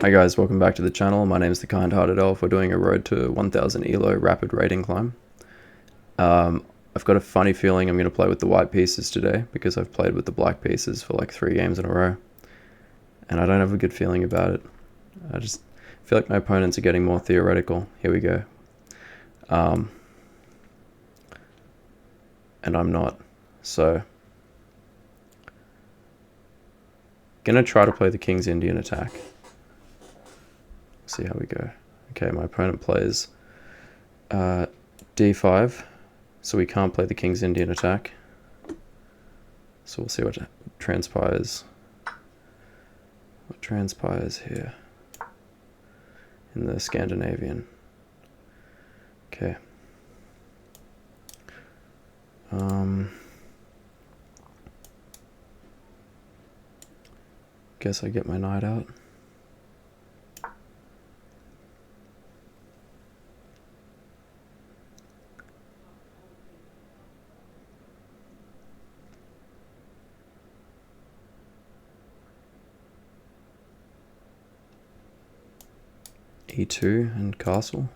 Hi guys, welcome back to the channel. My name is the Kind-Hearted Elf. We're doing a road to 1000 elo rapid rating climb. I've got a funny feeling I'm going to play with the white pieces today because I've played with the black pieces for like 3 games in a row. And I don't have a good feeling about it. I just feel like my opponents are getting more theoretical. Here we go. And I'm not. So, gonna try to play the King's Indian attack. See how we go. Okay, my opponent plays d5, so we can't play the King's Indian attack. So we'll see what transpires. What transpires here in the Scandinavian. Okay. Guess I get my knight out. E2 and castle.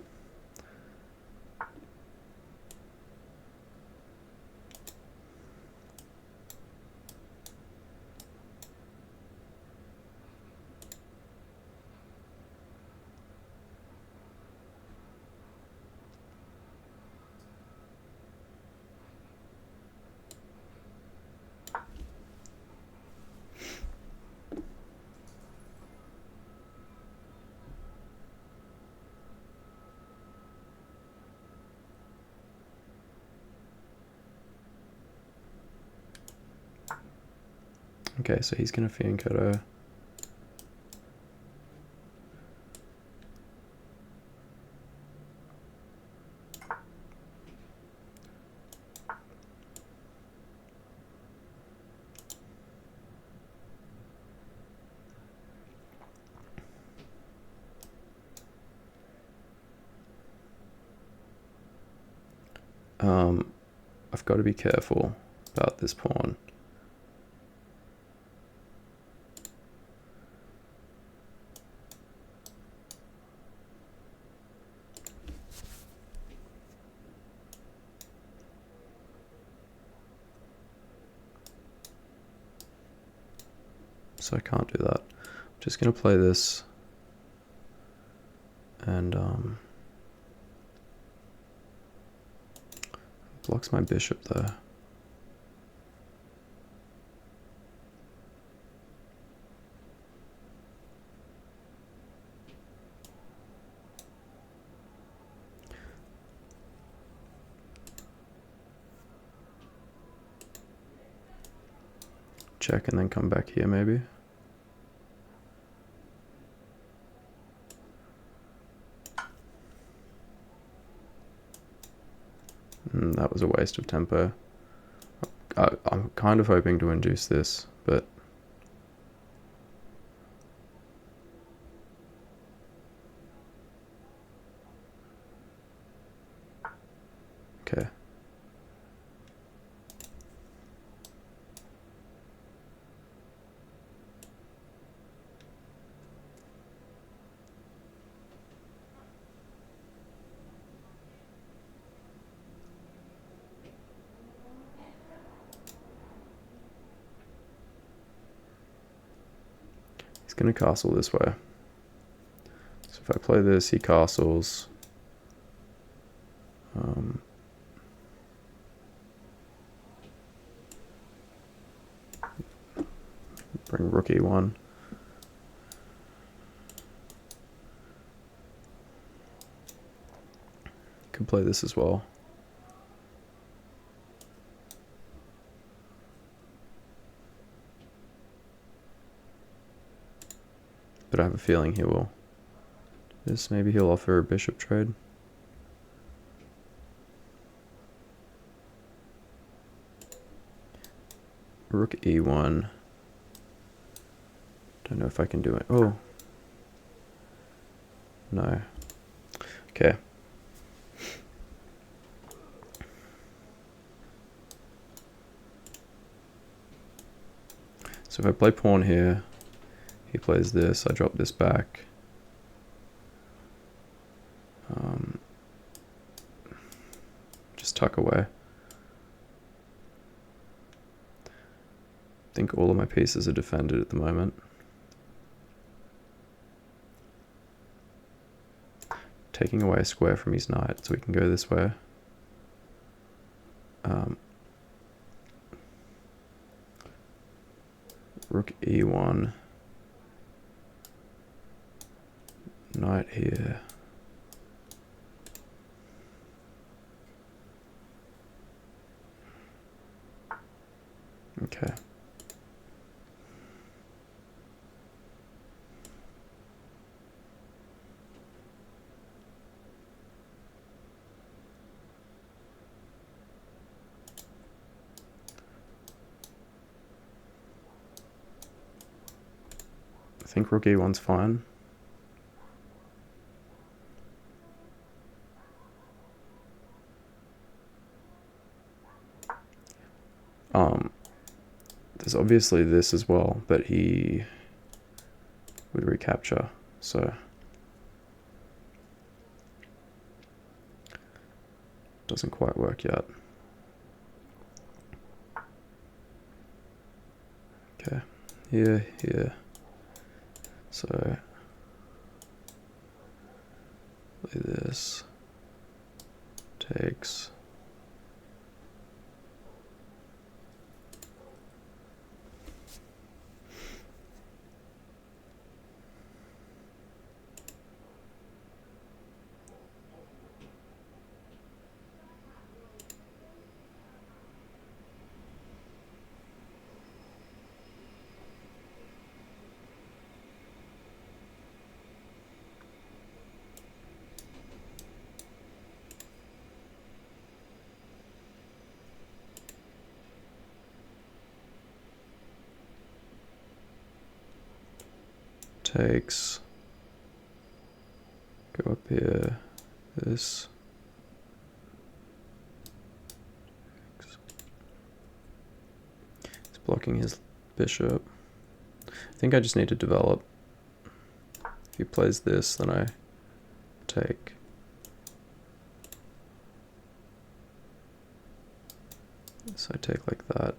Okay, so he's going to fianchetto. I've got to be careful about this pawn. So I can't do that. I'm just going to play this and blocks my bishop there. Check and then come back here maybe. That was a waste of tempo. I'm kind of hoping to induce this, but okay. He's going to castle this way. So if I play this, he castles. Bring rook e1. Could play this as well. But I have a feeling he will. This, maybe he'll offer a bishop trade. Rook e1. Don't know if I can do it. Oh. No. Okay. So if I play pawn here, he plays this, I drop this back. tuck away. I think all of my pieces are defended at the moment. Taking away a square from his knight, so we can go this way. Rook e1. Knight here. Okay. I think rook e1's fine. There's obviously this as well, but he would recapture, so doesn't quite work yet. Okay, here. So play this. Takes. Takes. Go up here. This. It's blocking his bishop. I think I just need to develop. If he plays this, then I take. So I take like that.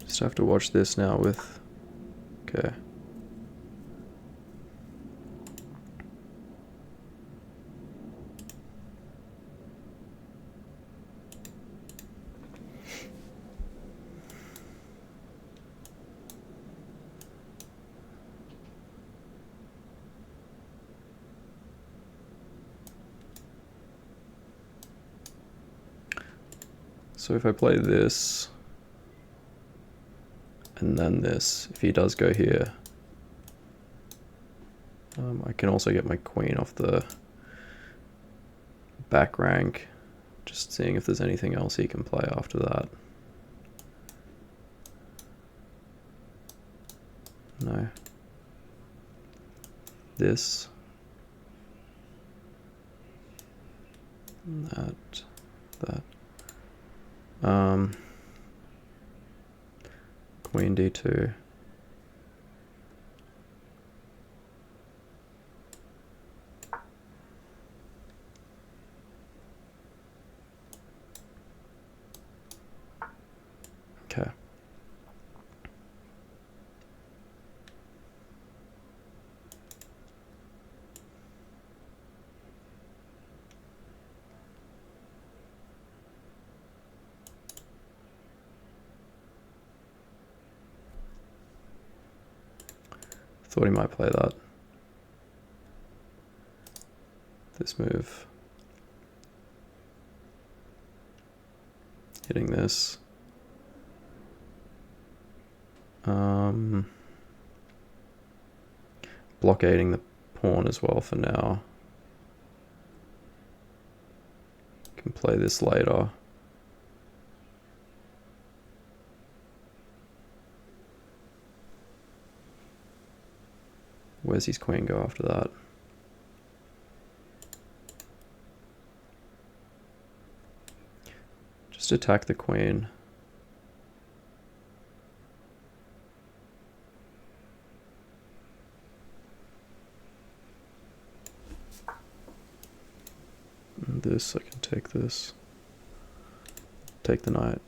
Just have to watch this now with, okay. So if I play this, and then this, if he does go here, I can also get my queen off the back rank, just seeing if there's anything else he can play after that. No. This. That. Queen d2. Okay. Thought he might play that. This move. Hitting this. Blockading the pawn as well for now. Can play this later. Where's his queen go after that? Just attack the queen. And this, I can take this. Take the knight.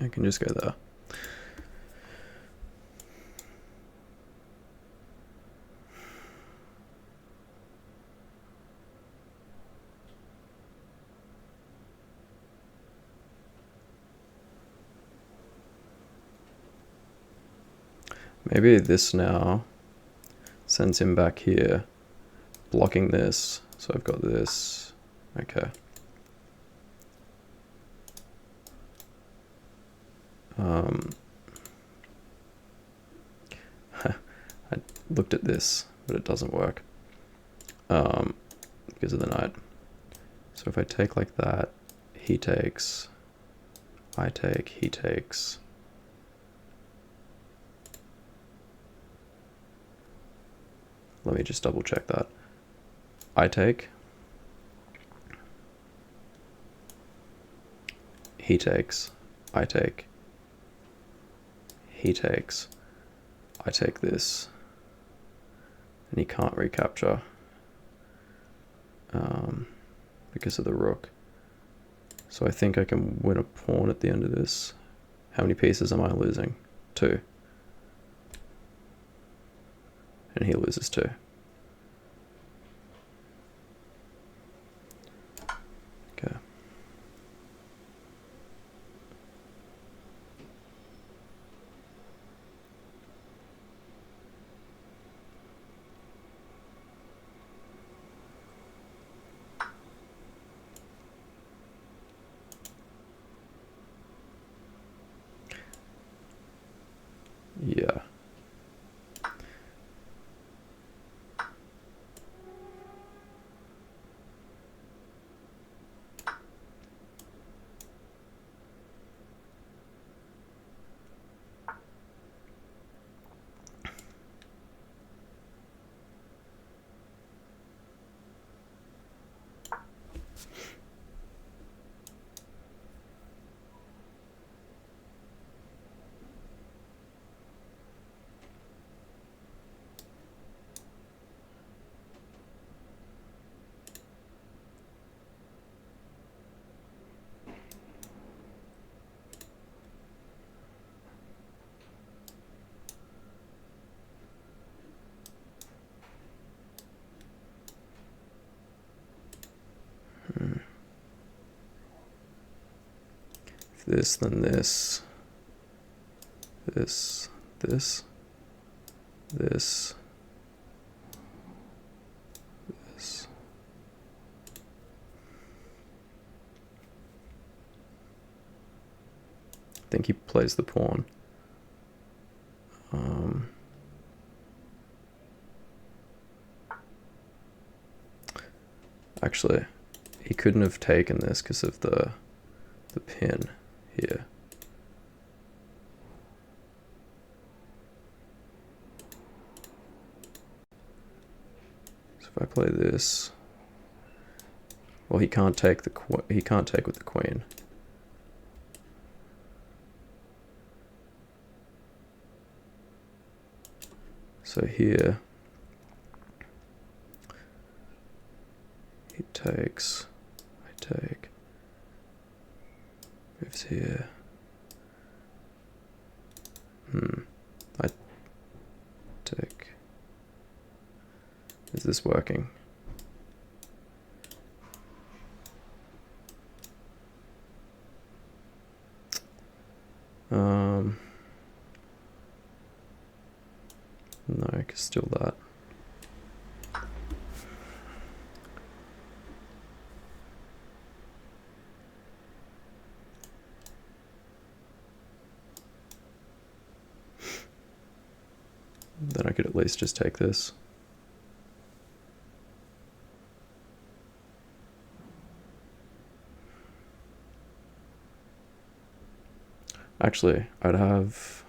I can just go there. Maybe this now sends him back here, blocking this. So I've got this. Okay. I looked at this, but it doesn't work because of the knight. So if I take like that, he takes, I take, he takes. Let me just double check that. I take, he takes, I take, he takes, I take this, and he can't recapture because of the rook. So I think I can win a pawn at the end of this. How many pieces am I losing? 2. And he loses 2. Okay. Yeah. This, then this, this, this, this, this. I think he plays the pawn. Actually, he couldn't have taken this because of the pin here. So if I play this, well, he can't take with the queen. So here, he takes, I take, moves here. I take. Is this working? No, because still that. Then I could at least just take this. Actually, I'd have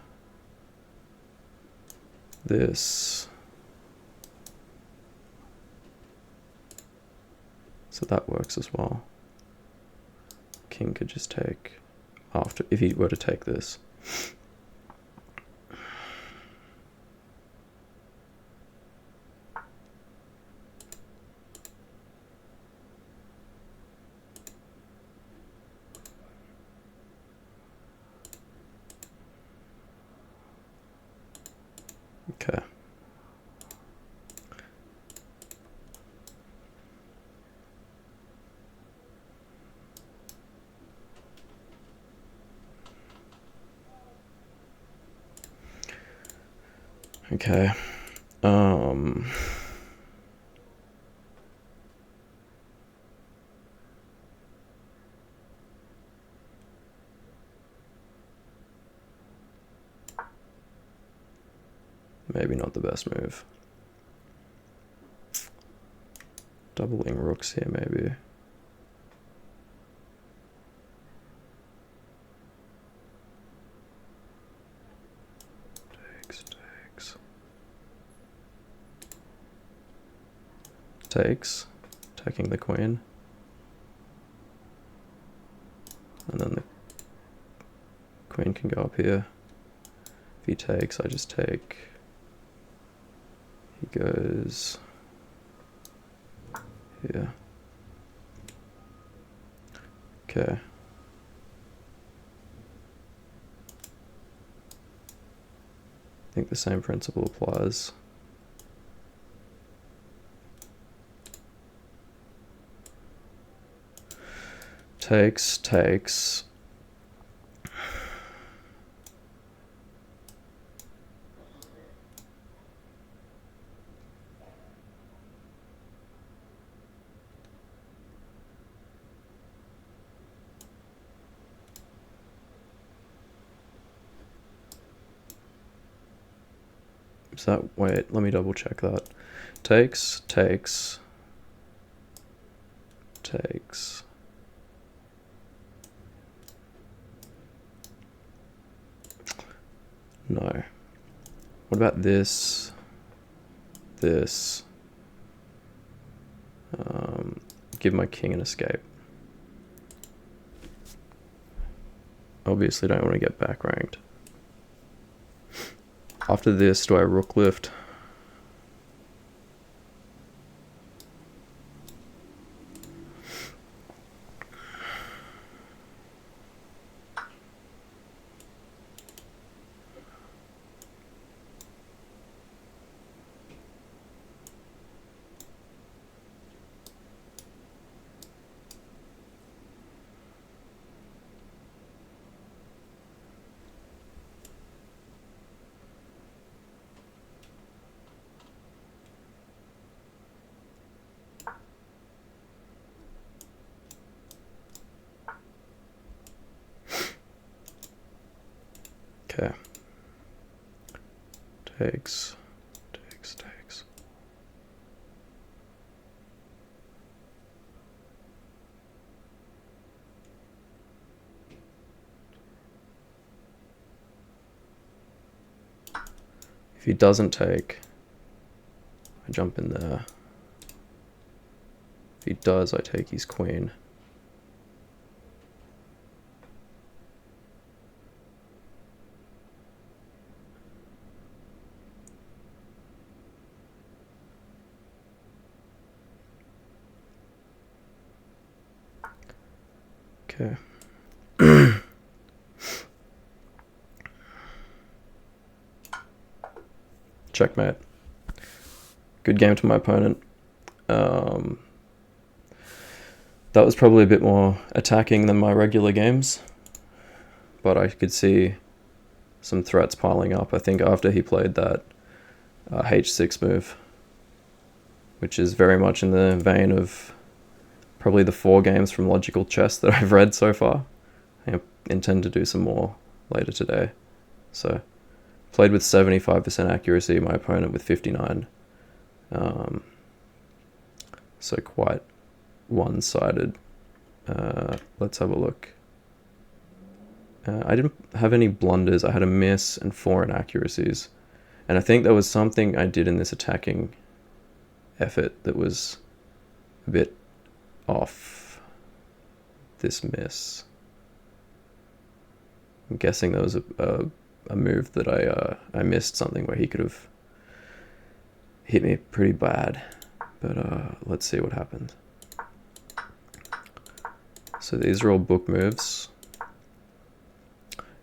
this. So that works as well. King could just take after, if he were to take this. Okay. Okay. Maybe not the best move. Doubling rooks here, maybe. Takes, taking the queen, and then the queen can go up here. If he takes, I just take. He goes here. Okay. I think the same principle applies. Takes, takes. Is that, wait, let me double check that. Takes, takes, takes. No. What about this? This. Give my king an escape. Obviously don't want to get back ranked. After this, do I rook lift? Okay. Takes, takes, takes. If he doesn't take, I jump in there. If he does, I take his queen. Okay. Checkmate. Good game to my opponent. That was probably a bit more attacking than my regular games, but I could see some threats piling up. I think after he played that H6 move, which is very much in the vein of probably the 4 games from Logical Chess that I've read so far. I intend to do some more later today. So, played with 75% accuracy, my opponent with 59. So quite one-sided. Let's have a look. I didn't have any blunders. I had a miss and 4 inaccuracies. And I think there was something I did in this attacking effort that was a bit off this miss. I'm guessing there was a move that I missed something where he could have hit me pretty bad. But let's see what happened. So these are all book moves.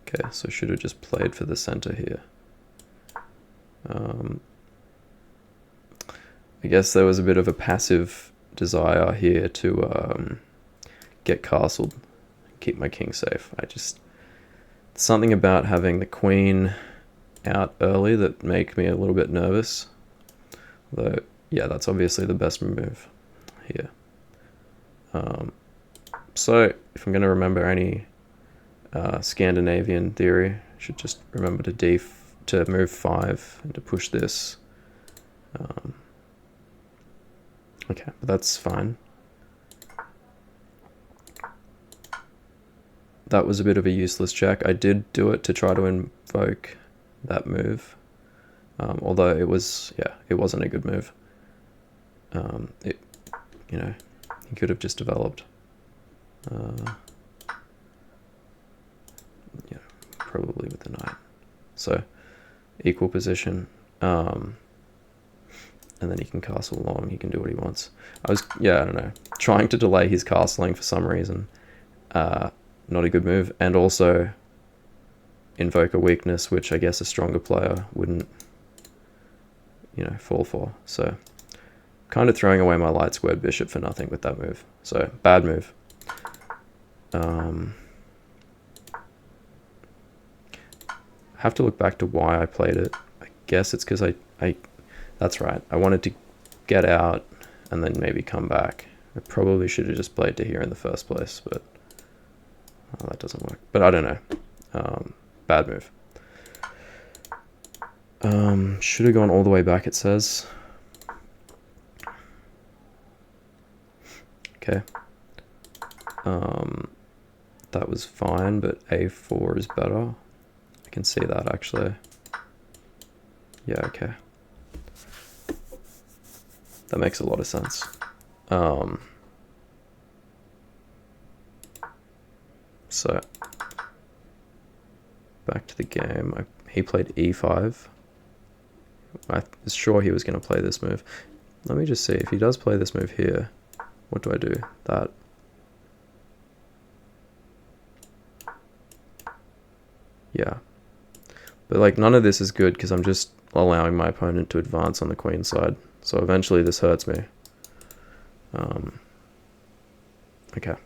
Okay, so should have just played for the center here. I guess there was a bit of a passive desire here to get castled, keep my king safe. Something about having the queen out early that make me a little bit nervous. Though, yeah, that's obviously the best move here. So if I'm going to remember any Scandinavian theory, I should just remember to move 5 and to push this. Okay, but that's fine. That was a bit of a useless check. I did do it to try to invoke that move. Although it wasn't a good move. He could have just developed. Probably with the knight. So, equal position. And then he can castle long. He can do what he wants. I don't know. Trying to delay his castling for some reason. Not a good move. And also invoke a weakness, which I guess a stronger player wouldn't, fall for. So, kind of throwing away my light squared bishop for nothing with that move. So, bad move. Have to look back to why I played it. I guess it's because that's right. I wanted to get out and then maybe come back. I probably should have just played to here in the first place, but that doesn't work. But I don't know. Bad move. Should have gone all the way back, it says. Okay. That was fine, but A4 is better. I can see that actually. Yeah, okay. That makes a lot of sense. So, back to the game. He played E5. I was sure he was going to play this move. Let me just see. If he does play this move here, what do I do? That. Yeah. But none of this is good because I'm just allowing my opponent to advance on the queen side. So eventually this hurts me. Okay.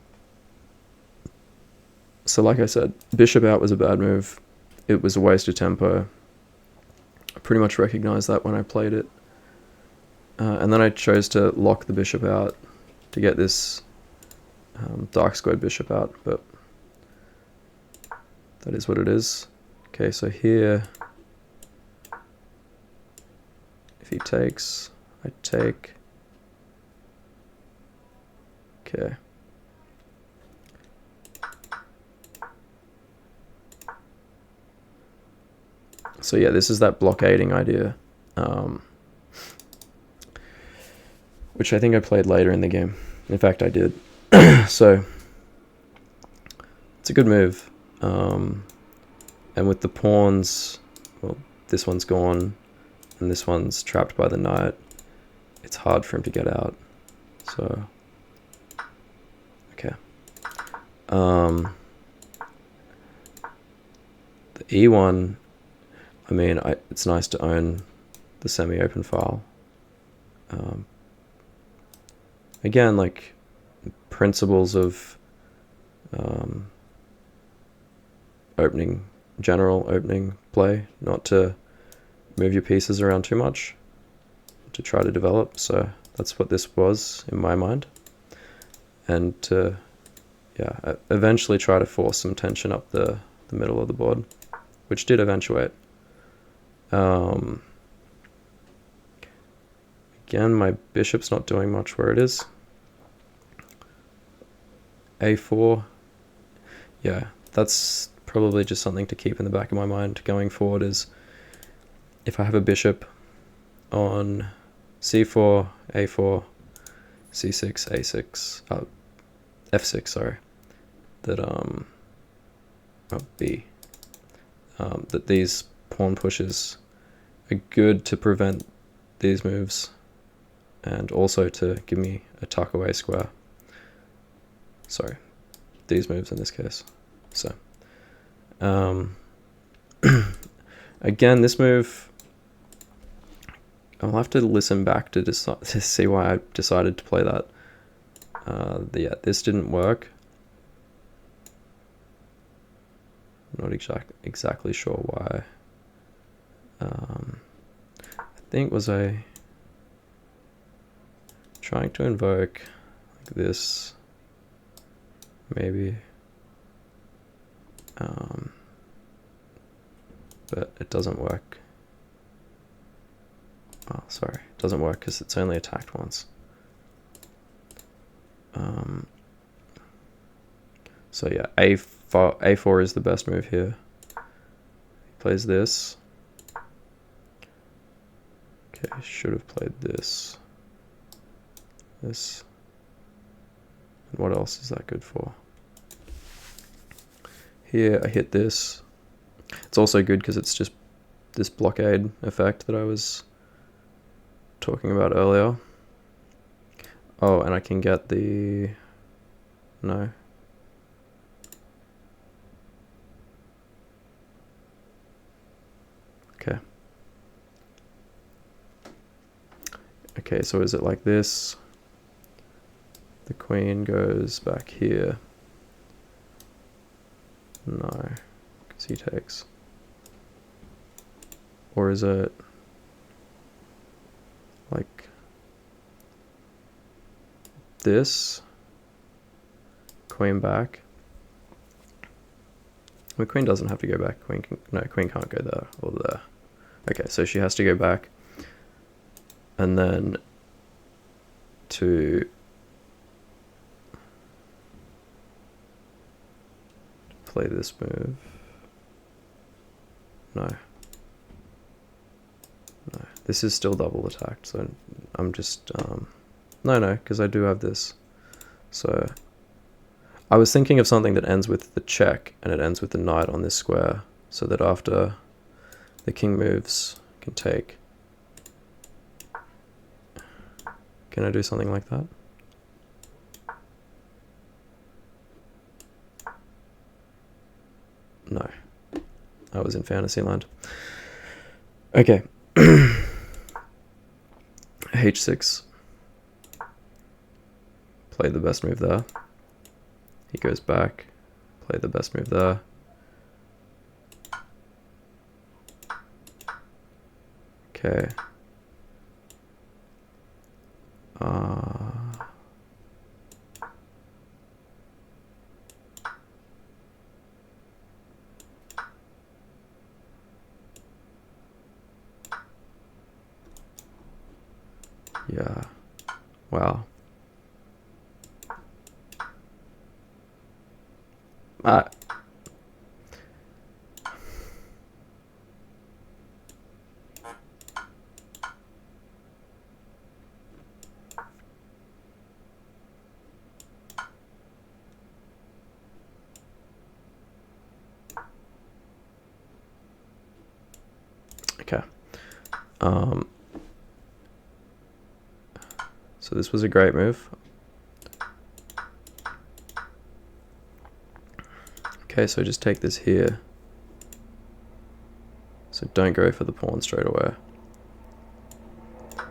So like I said, bishop out was a bad move. It was a waste of tempo. I pretty much recognized that when I played it. And then I chose to lock the bishop out to get this dark squared bishop out, but that is what it is. Okay, so here, if he takes, I take. Okay. So yeah, this is that blockading idea, which I think I played later in the game. In fact, I did. So it's a good move. And with the pawns, well, this one's gone, and this one's trapped by the knight. It's hard for him to get out. So, okay. The E1, I mean, it's nice to own the semi-open file. Again, like principles of general opening play, not to move your pieces around too much, to try to develop. So that's what this was in my mind. And to, yeah, eventually try to force some tension up the middle of the board, which did eventuate. Again, my bishop's not doing much where it is. A4. Yeah, that's probably just something to keep in the back of my mind going forward, is if I have a bishop on C4, A4, C6, A6, F6, sorry, that B, that these pawn pushes are good to prevent these moves, and also to give me a tuck away square. Sorry, these moves in this case. So, again, this move, I'll have to listen back to see why I decided to play that. Yeah, this didn't work. I'm not exactly sure why. I think was I trying to invoke like this, maybe, but it doesn't work. Oh, sorry, it doesn't work because it's only attacked once. So yeah, A4 is the best move here. He plays this. Okay, should have played this. This. And what else is that good for? Here I hit this. It's also good because it's just this blockade effect that I was talking about earlier. Oh, and I can get the... No. Okay. Okay, so is it like this? The queen goes back here. No, because he takes. Or is it like this? Queen back. The queen doesn't have to go back. Queen can't go there or there. Okay, so she has to go back. And then to play this move. No. No, this is still double attacked, so I'm just, no, because I do have this. So I was thinking of something that ends with the check and it ends with the knight on this square, so that after the king moves, I can take. Can I do something like that? No. I was in fantasy land. Okay. H6. Play the best move there. He goes back. Play the best move there. Okay. Yeah. Wow. Okay. So this was a great move. Okay, so just take this here. So don't go for the pawn straight away.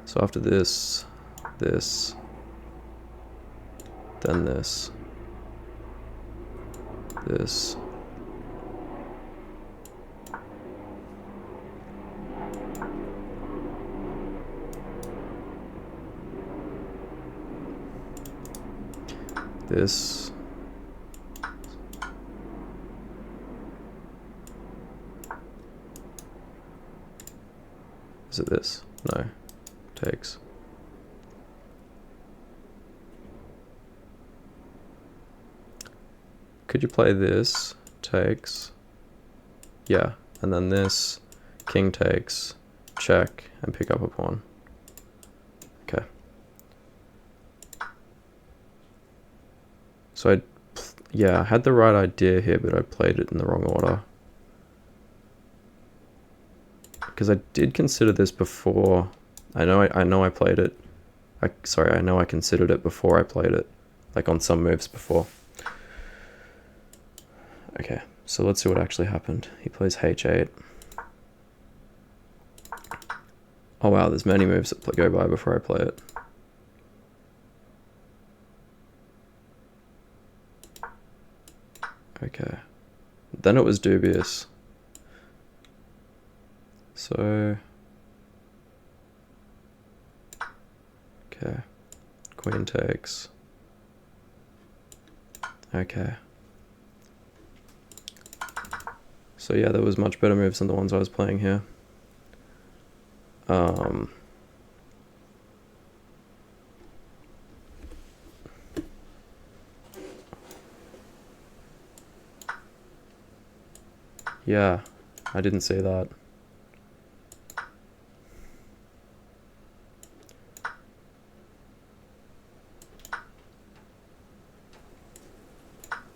So after this, this, then this, this, this, is it this? No, takes. Could you play this, takes, yeah, and then this, king takes, check, and pick up a pawn. Okay. So I had the right idea here, but I played it in the wrong order. Because I did consider this before. I know I played it. I know I considered it before I played it, like on some moves before. Okay, so let's see what actually happened. He plays h8. Oh wow, there's many moves that go by before I play it. Okay, then it was dubious. So, okay, queen takes. Okay. So yeah, there was much better moves than the ones I was playing here. Yeah, I didn't see that.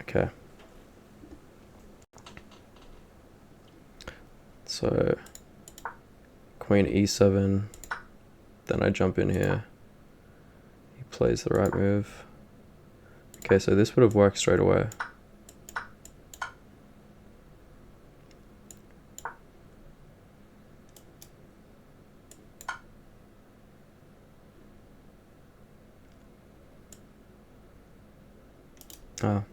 Okay. So, queen e7, then I jump in here. He plays the right move. Okay, so this would have worked straight away. Oh.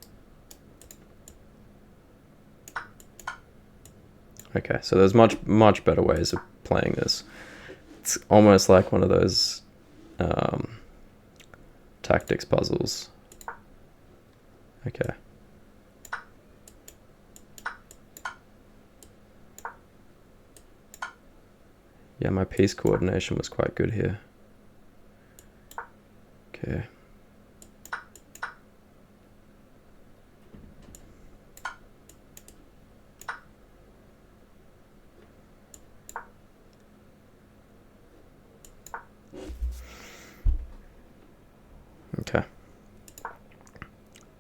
Okay, so there's much better ways of playing this. It's almost like one of those tactics puzzles. Okay. Yeah, my piece coordination was quite good here. Okay. Okay.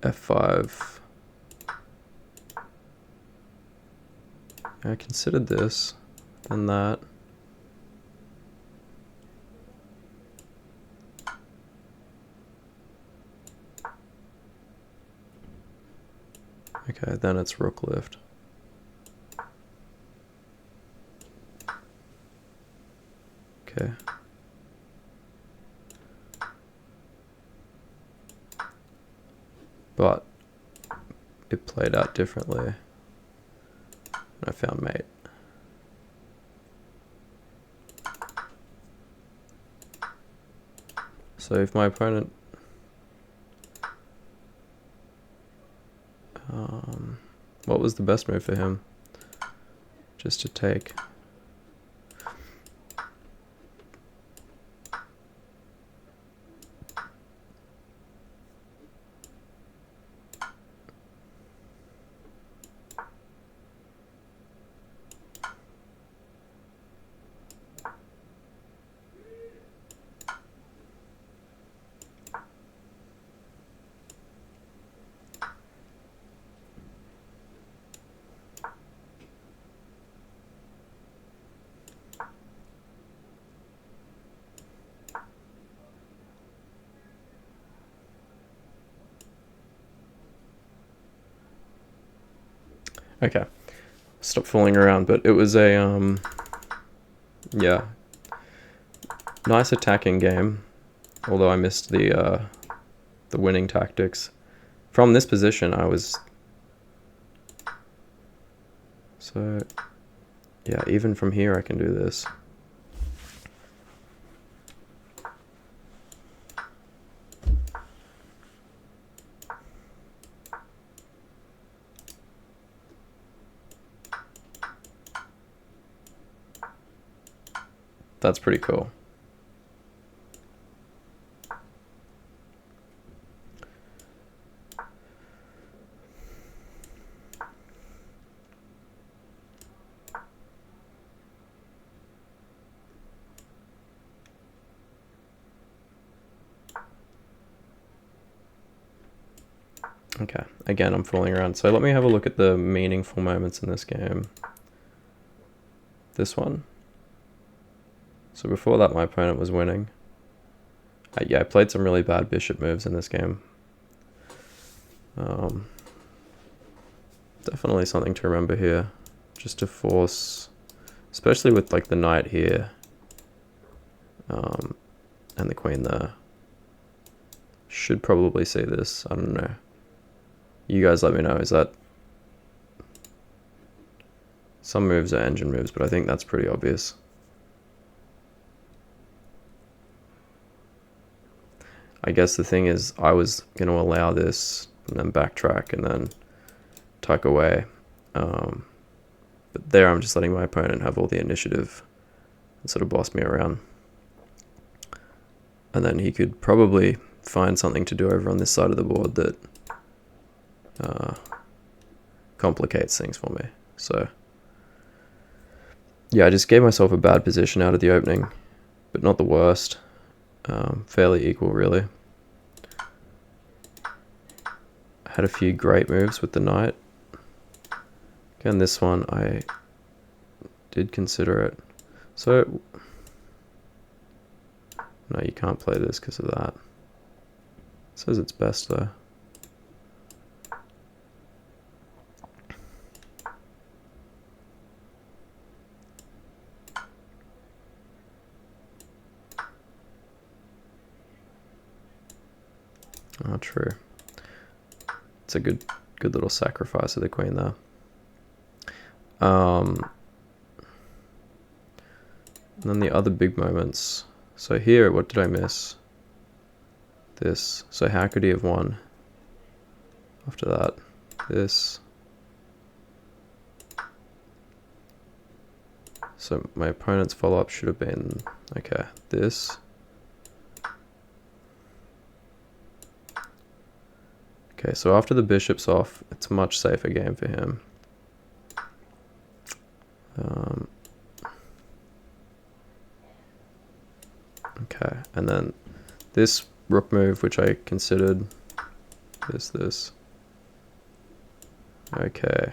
F5. I considered this, then that. Okay, then it's rook lift. Okay. But it played out differently. I found mate. So if my opponent what was the best move for him? Just to take. Okay. Stop fooling around, but it was a, yeah, nice attacking game, although I missed the winning tactics. From this position, I was... So, yeah, even from here I can do this. That's pretty cool. Okay, again, I'm fooling around. So let me have a look at the meaningful moments in this game. This one. So before that, my opponent was winning. Yeah, I played some really bad bishop moves in this game. Definitely something to remember here. Just to force, especially with like the knight here. And the queen there. Should probably see this, I don't know. You guys let me know, is that... Some moves are engine moves, but I think that's pretty obvious. I guess the thing is, I was going to allow this, and then backtrack, and then tuck away. But there I'm just letting my opponent have all the initiative and sort of boss me around. And then he could probably find something to do over on this side of the board that complicates things for me. So yeah, I just gave myself a bad position out of the opening, but not the worst. Fairly equal, really. I had a few great moves with the knight. Again, this one I did consider it. So no, you can't play this because of that. It says it's best though. Oh, true. It's a good little sacrifice of the queen there. And then the other big moments. So here, what did I miss? This. So how could he have won? After that, this. So my opponent's follow-up should have been, okay, this. Okay, so after the bishop's off, it's a much safer game for him. Okay, and then this rook move, which I considered, this. Okay.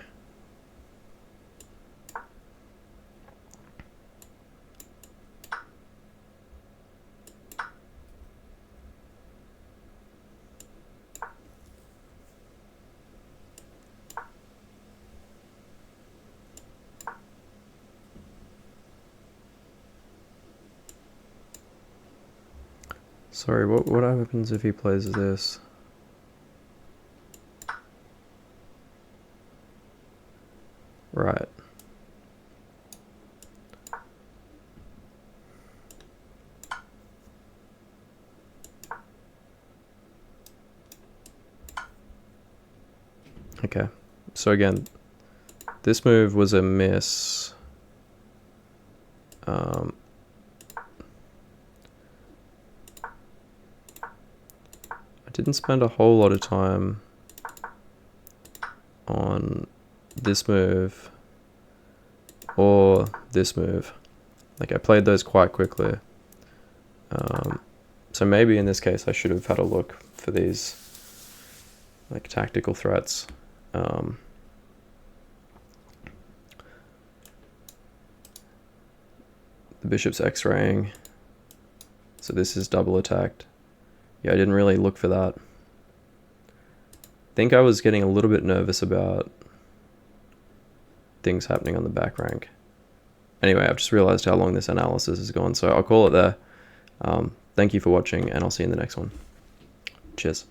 Sorry, what happens if he plays this? Right. Okay. So again, this move was a miss. I didn't spend a whole lot of time on this move or this move. Like I played those quite quickly. So maybe in this case I should have had a look for these like tactical threats. The bishop's x-raying. So this is double attacked. Yeah, I didn't really look for that. I think I was getting a little bit nervous about things happening on the back rank. Anyway, I've just realized how long this analysis has gone, so I'll call it there. Thank you for watching, and I'll see you in the next one. Cheers.